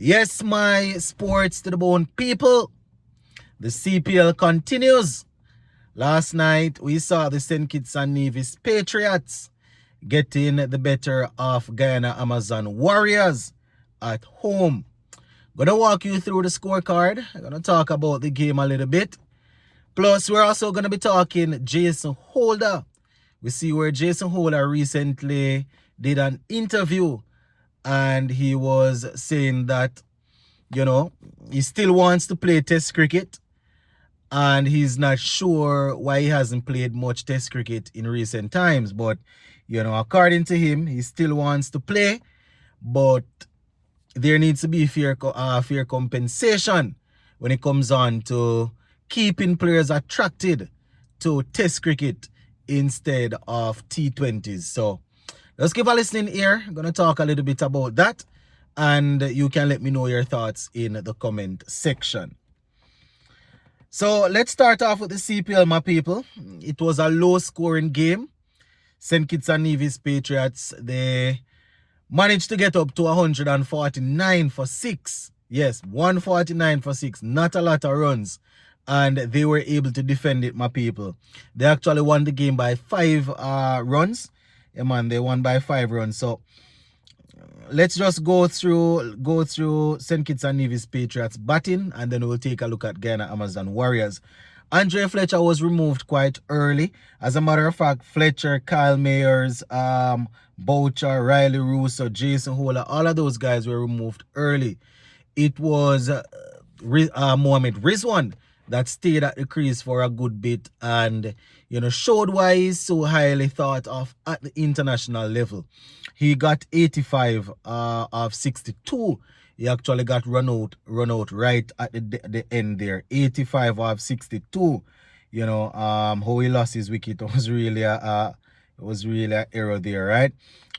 Yes, my sports to the bone people. The CPL continues. Last night, we saw the St. Kitts and Nevis Patriots getting the better of Guyana Amazon Warriors at home. Gonna walk you through the scorecard. I'm gonna talk about the game a little bit. Plus, we're also gonna be talking Jason Holder. We see where Jason Holder recently did an interview and he was saying that he still wants to play Test cricket, and he's not sure why he hasn't played much Test cricket in recent times. But, according to him, he still wants to play, but there needs to be fair compensation when it comes on to keeping players attracted to Test cricket instead of T20s. So let's give a listening here. I'm going to talk a little bit about that, and you can let me know your thoughts in the comment section. So let's start off with the CPL, my people. It was a low-scoring game. St. Kitts and Nevis Patriots, they managed to get up to 149 for 6. Yes, 149 for 6. Not a lot of runs. And they were able to defend it, my people. They actually won the game by 5 runs. Yeah, man, they won by 5 runs. So let's just go through St. Kitts and Nevis Patriots batting, and then we'll take a look at Guyana Amazon Warriors. Andre Fletcher was removed quite early. As a matter of fact, Fletcher, Kyle Mayers, Boucher, Riley Russo, Jason Holder, all of those guys were removed early. It was Mohamed Rizwan that stayed at the crease for a good bit and, showed why he's so highly thought of at the international level. He got 85 of 62. He actually got run out right at the end there. 85 of 62. How he lost his wicket was really an error there, right?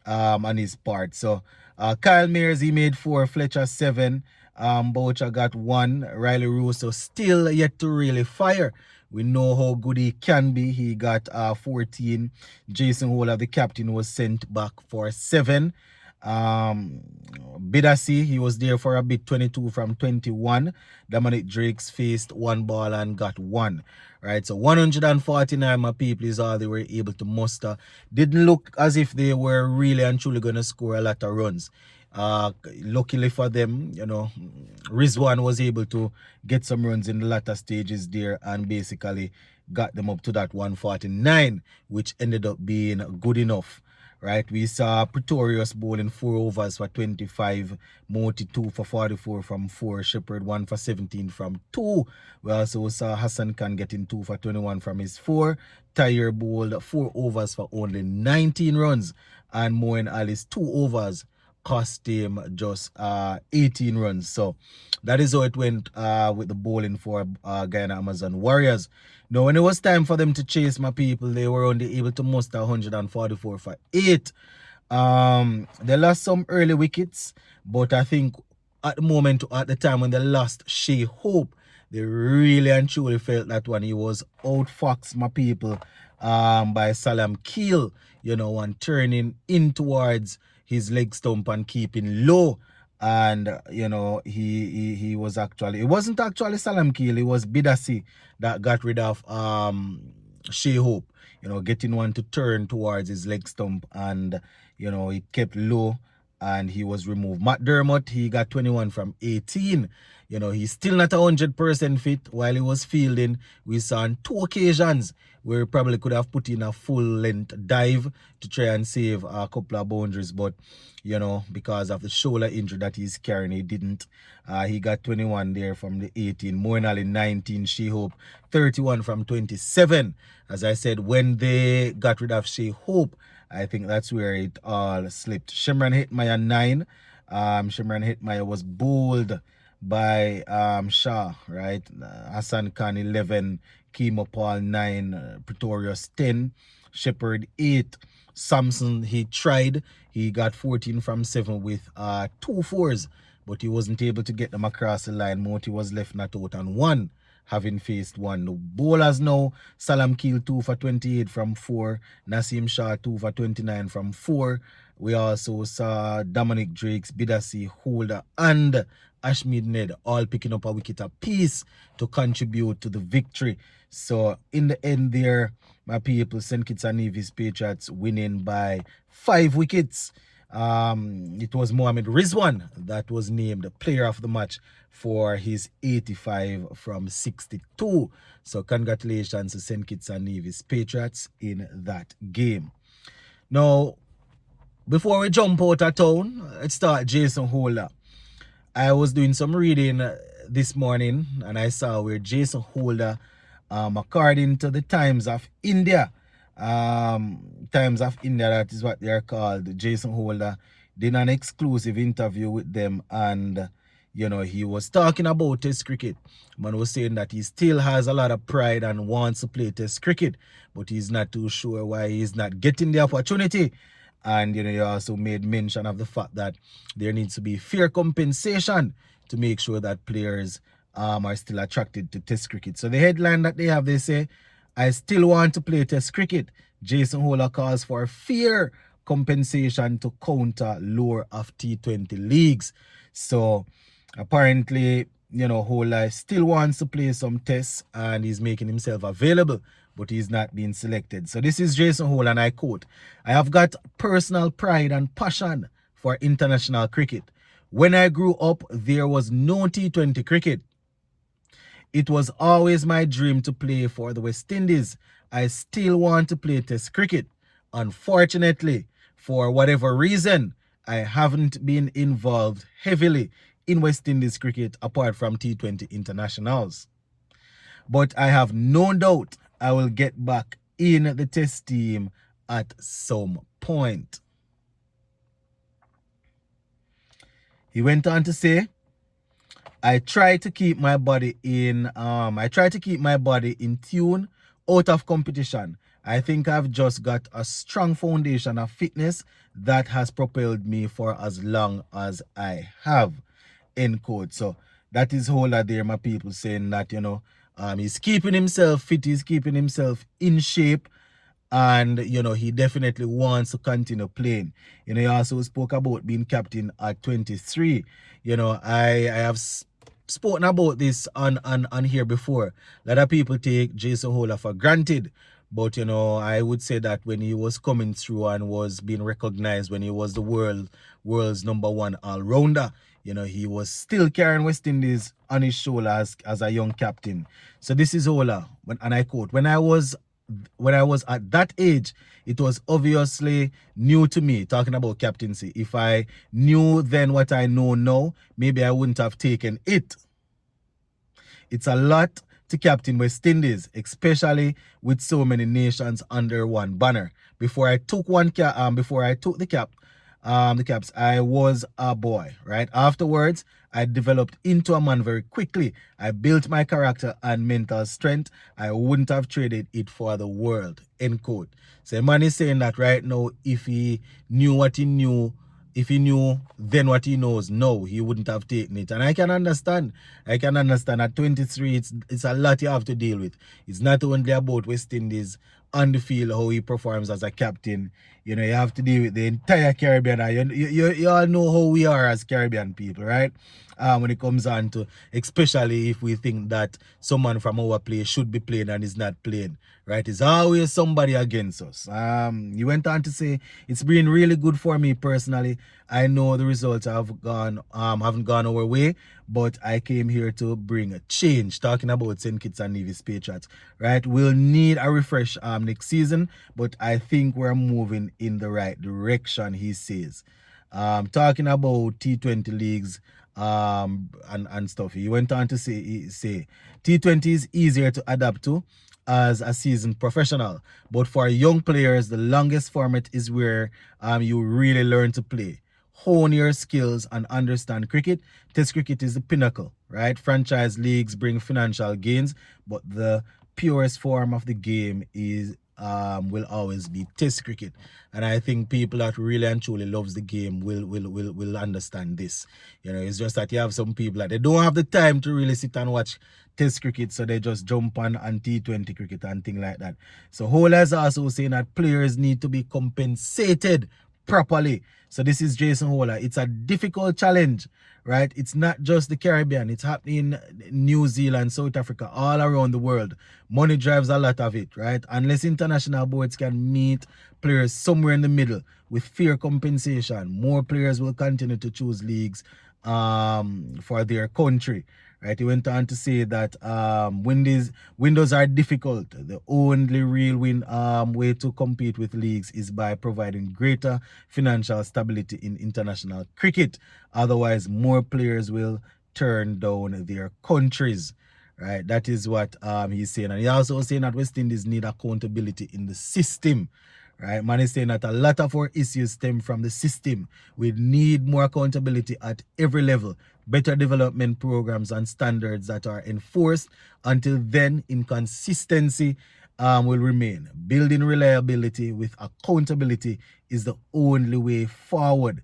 On his part. So Kyle Mayers, he made 4, Fletcher 7. Boucher got 1. Riley Russo still yet to really fire. We know how good he can be. He got 14. Jason Holder, the captain, was sent back for 7. Bidasi, he was there for a bit, 22 from 21. Dominic Drakes faced 1 ball and got 1. Right, so 149, my people, is all they were able to muster. Didn't look as if they were really and truly going to score a lot of runs. Luckily for them, Rizwan was able to get some runs in the latter stages there and basically got them up to that 149, which ended up being good enough. Right, we saw Pretorius bowling 4 overs for 25, Moti 2 for 44 from 4, Shepherd 1 for 17 from 2. We also saw Hassan Khan getting 2 for 21 from his 4. Tyre bowled 4 overs for only 19 runs, and Moeen Ali's 2 overs cost him just 18 runs. So that is how it went with the bowling for Guyana Amazon Warriors. Now, when it was time for them to chase, my people, they were only able to muster 144 for 8. They lost some early wickets, but I think at the time when they lost Shea Hope, they really and truly felt that one. He was outfoxed, my people, by Salam Keel, and turning in towards his leg stump and keeping low. And he was actually, it wasn't actually Salam Keel, it was Bidasi that got rid of Shea Hope, getting one to turn towards his leg stump, and it kept low and he was removed. Matt Dermott, he got 21 from 18. He's still not 100% fit while he was fielding. We saw on 2 occasions where he probably could have put in a full-length dive to try and save a couple of boundaries, but because of the shoulder injury that he's carrying, he didn't. He got 21 there from the 18. Moeen Ali 19, Shea Hope 31 from 27. As I said, when they got rid of Shea Hope, I think that's where it all slipped. Shimran Hetmyer 9. Shimran Hetmyer was bowled by Shah, right? Hassan Khan 11, Kemo Paul 9, Pretorius 10, Shepherd 8. Samson, he tried. He got 14 from 7 with 2 fours, but he wasn't able to get them across the line. Moti was left not out on 1, having faced 1. The bowlers now, Salam Keel 2 for 28 from 4, Nasim Shah 2 for 29 from 4. We also saw Dominic Drakes, Bidasi, Holder, and Ashmead Ned, all picking up a wicket apiece to contribute to the victory. So in the end there, my people, St. Kitts and Nevis Patriots winning by 5 wickets. It was Mohamed Rizwan that was named player of the match for his 85 from 62. So congratulations to St. Kitts and Nevis Patriots in that game. Now, before we jump out of town, let's start Jason Holder. I was doing some reading this morning and I saw where Jason Holder, according to the Times of India, that is what they are called, Jason Holder did an exclusive interview with them, and he was talking about Test cricket. Man was saying that he still has a lot of pride and wants to play Test cricket, but he's not too sure why he's not getting the opportunity. And he also made mention of the fact that there needs to be fair compensation to make sure that players are still attracted to Test cricket. So the headline that they have, they say, I still want to play Test cricket. Jason Holder calls for fair compensation to counter lure of T20 leagues. So apparently, Holder still wants to play some tests and he's making himself available, but he's not being selected. So this is Jason Holder, and I quote, I have got personal pride and passion for international cricket. When I grew up, there was no T20 cricket. It was always my dream to play for the West Indies. I still want to play Test cricket. Unfortunately, for whatever reason, I haven't been involved heavily in West Indies cricket apart from T20 internationals. But I have no doubt I will get back in the Test team at some point. He went on to say, I try to keep my body in tune out of competition. I think I've just got a strong foundation of fitness that has propelled me for as long as I have. End quote. So that is Holder there, my people, saying that, he's keeping himself fit, he's keeping himself in shape, and, he definitely wants to continue playing. He also spoke about being captain at 23. I have spoken about this on here before. A lot of people take Jason Holder for granted. But, I would say that when he was coming through and was being recognized, when he was the world's #1 all-rounder, he was still carrying West Indies on his shoulders as a young captain. So this is Holder, and I quote, when I was at that age, it was obviously new to me, talking about captaincy. If I knew then what I know now, maybe I wouldn't have taken it. It's a lot to captain West Indies, especially with so many nations under one banner. Before I took the caps, I was a boy, right? Afterwards, I developed into a man very quickly. I built my character and mental strength. I wouldn't have traded it for the world, end quote. So man is saying that right now, if he knew what he knew, if he knew then what he knows now, he wouldn't have taken it. And I can understand. At 23, it's a lot you have to deal with. It's not only about West Indies on the field, how he performs as a captain. You have to deal with the entire Caribbean. You all know how we are as Caribbean people, right? When it comes on to, especially if we think that someone from our place should be playing and is not playing, right? It's always somebody against us. He went on to say, it's been really good for me personally. I know the results haven't gone our way, but I came here to bring a change. Talking about St. Kitts and Nevis Patriots, right? We'll need a refresh next season, but I think we're moving in the right direction, he says. Talking about T20 leagues and stuff, he went on to say T20 is easier to adapt to as a seasoned professional, but for young players, the longest format is where you really learn to play, hone your skills, and understand cricket. Test cricket is the pinnacle, right? Franchise leagues bring financial gains, but the purest form of the game is will always be Test cricket. And I think people that really and truly loves the game will understand this. It's just that you have some people that they don't have the time to really sit and watch Test cricket, so they just jump on T20 cricket and things like that. So Holder is also saying that players need to be compensated properly. So this is Jason Hola. It's a difficult challenge, right? It's not just the Caribbean. It's happening in New Zealand, South Africa, all around the world. Money drives a lot of it, right? Unless international boards can meet players somewhere in the middle with fair compensation, more players will continue to choose leagues for their country. Right, he went on to say that windows are difficult. The only real way to compete with leagues is by providing greater financial stability in international cricket. Otherwise, more players will turn down their countries. Right, that is what he's saying. And he also saying that West Indies need accountability in the system. Right, man is saying that a lot of our issues stem from the system. We need more accountability at every level, better development programs and standards that are enforced. Until then, inconsistency will remain. Building reliability with accountability is the only way forward,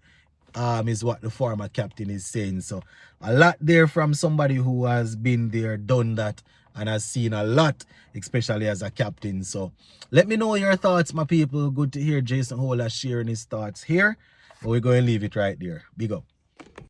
is what the former captain is saying. So a lot there from somebody who has been there, done that, and has seen a lot, especially as a captain. So let me know your thoughts, my people. Good to hear Jason Hola sharing his thoughts here. But we're going to leave it right there. Big up.